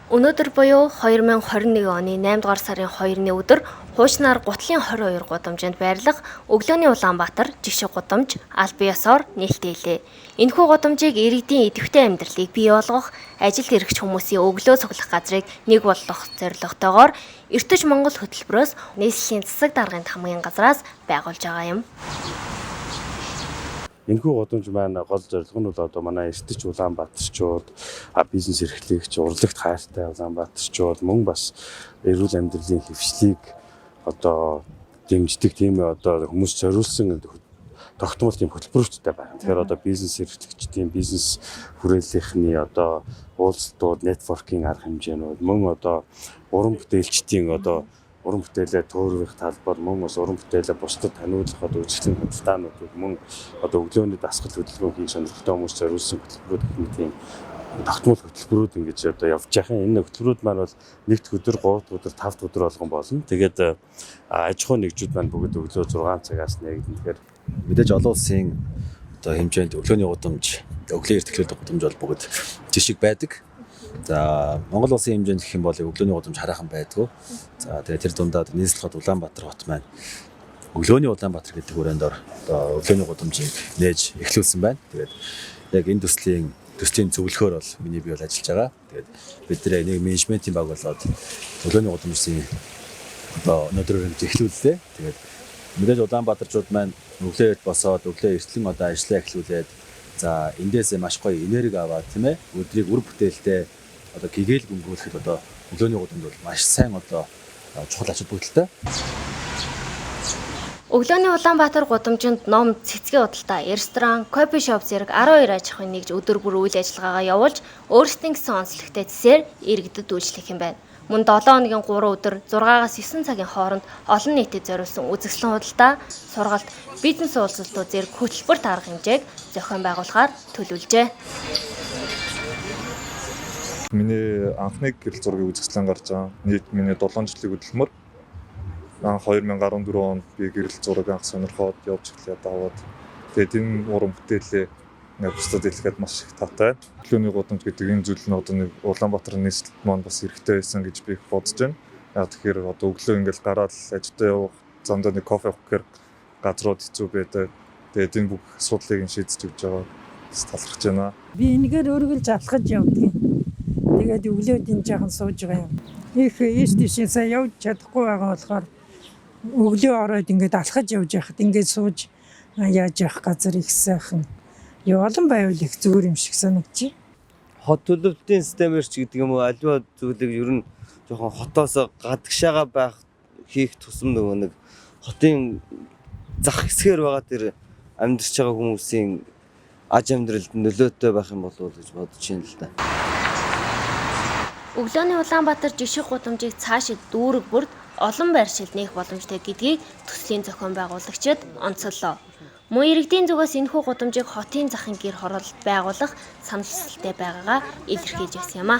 Өнөөдөр буюу 2021 оны 8 дугаар сарын 2-ны өдөр хуучнаар Гутлын 22 гудамжинд байрлах Өглөөний Улаанбаатар жишг гудамж аль биесоор нээлттэйлээ. Энэхүү гудамжийг иргэдийн идэвхтэй амьдралыг бий болгох, ажилд ирэх хүмүүсийн өглөө цуглах газрыг нэг болгох зорилготойгоор Эртэж Монгол хөтөлбөрөөс нийслэлийн засаг даргын хамгийн газраас байгуулж байгаа юм. Энэхүү гудамж маань гол зорилго нь бол одоо манай Эртэж Улаанбаатарчууд, бизнес эрхлэгч, урлагт хайртай Улаанбаатарчууд мөн бас эрүүл амьдралын хэвшлийг одоо дэмждэг тийм одоо хүмүүс зориулсан тогтмол тийм хөтөлбөрчтэй байна. Тэгэхээр одоо бизнес эрхлэгчдийн бизнес хүрээллийнхний одоо уулзалтууд, нетворкинг арга хэмжээнүүд мөн одоо уран бүтээлчдийн одоо уран бүтээлээ төөрөх талбар мөн бас уран бүтээлээ бусдад таниулах одоо үйлчлэлийн хөтөлбөртөд мөн одоо өглөөний дасгал хөдөлгөөн хийх сонирхолтой хүмүүс зориулсан хөтөлбөрүүд гэх мэт тийм тогтмол хөтөлбөрүүд ингэж одоо явж байгаа. Энэ хөтөлбөрүүд маань бол нэгд өдөр, 3 дахь өдөр, 5 дахь өдөр болгон болно. Тэгээд аж ахуйн нэгжүүд маань бүгд өглөө 6 цагаас нэгдэн. Тэгэхээр мэдээж олон улсын одоо хэмжээнд өглөөний гудамж, өглөө эртгэлүүд гудамж бол бүгд жишг байдаг. За Монгол улсын хэмжээнд гэх юм бол өглөөний гудамж хараахан байдгүй. За тэгээд тэр дундаа нийслэлд Улаанбаатар хот маань өглөөний Улаанбаатар гэдэг хүрээнд одоо өглөөний гудамжийг нээж эхлүүлсэн байна. Тэгээд яг энэ төслийн зөвлөхөөр бол миний бие бол ажиллаж байгаа. Тэгээд бид нэр нэг менежментийн баг болоод өглөөний гудамжийн одоо өнөөдрөөр эхлүүллээ. Тэгээд мэдээж Улаанбаатарчууд маань өглөөд босоод өглөө эртлэн одоо ажиллаа эхлүүлээд за эндээс маш гоё энерги аваад тийм ээ өдрийг үр бүтээлтэй одоо гэгээлг өнгөрүүлэхэд одоо өглөөний гудамж бол маш сайн одоо чухал ач холбогдолтой. Өглөөний Улаанбаатар гудамжинд ном, цэцгийн худалдаа, ресторан, кофе шоп зэрэг 12 аж ахуйн нэгж өдөр бүр үйл ажиллагаагаа явуулж өөрсдийн гэсэн онцлогтой цэсээр иргэдэд үйлчлэх юм байна. Мөн 7 хоногийн 3 өдөр 6-аас 9 цагийн хооронд олон нийтэд зориулсан үзэсгэлэн худалдаа, сургалт, бизнес уулзалтууд зэрэг хөтөлбөрт арга хэмжээг зохион байгуулахаар төлөвлөжээ. Миний анхны гэрэл зургийн үзэсгэлэн гарч байгаа. Нийт миний 7 жилийн хөдөлмөр. 2014 онд би гэрэл зураг анх сонирхоод явж эхлээд аваад тэгээд энэ уран бүтээлээ бусдад илгээхэд маш их таатай. Өглөөний гудамж гэдэг энэ зүйл нь одоо нэг Улаанбаатар нийслэлд маань бас хэрэгтэй байсан гэж би бодож байна. Яг тэгэхээр одоо өглөө ингээл гараад ажилдаа явах, замдаа нэг кофе уух гэхээр газрууд хэцүү байдаг. Тэгээд энэ бүх асуудлыг шийдэж өгч байгаа талархаж байна. Би энэгээр өргөлж алхаж явдаг. Тэгээд өглөөд энэ жаахан сууж байгаа юм. Их ийш тийшээ сая явж чадахгүй байгаа болохоор өглөө ороод ингээд алхаж явж байхад ингээд сууж яаж явах газар их сайхан. Олон байвал их зүгээр юм шиг санагдчих. Хот төлөвлөлтийн системээр ч гэдэг юм уу аливаа зүйлийг ер нь жоохон хотоос гадагшаага байх хийх тусам нөгөө нэг хотын зах хэсгээр байгаа тэр амьдарч байгаа хүмүүсийн аж амьдралд нөлөөтэй байх юм болов уу гэж бодож байна л да. Өглөөний Улаанбаатар жишг гудамжийг цаашид дүүрэг бүрд олон байршилд нээх боломжтой гэдгийг төслийн зохион байгуулагчид онцоллоо. Мөн иргэдийн зүгээс энэхүү гудамжийг хотын захын гэр хороололд байгуулах санал хүсэлтэй байгаагаа илэрхийлж байсан юм а.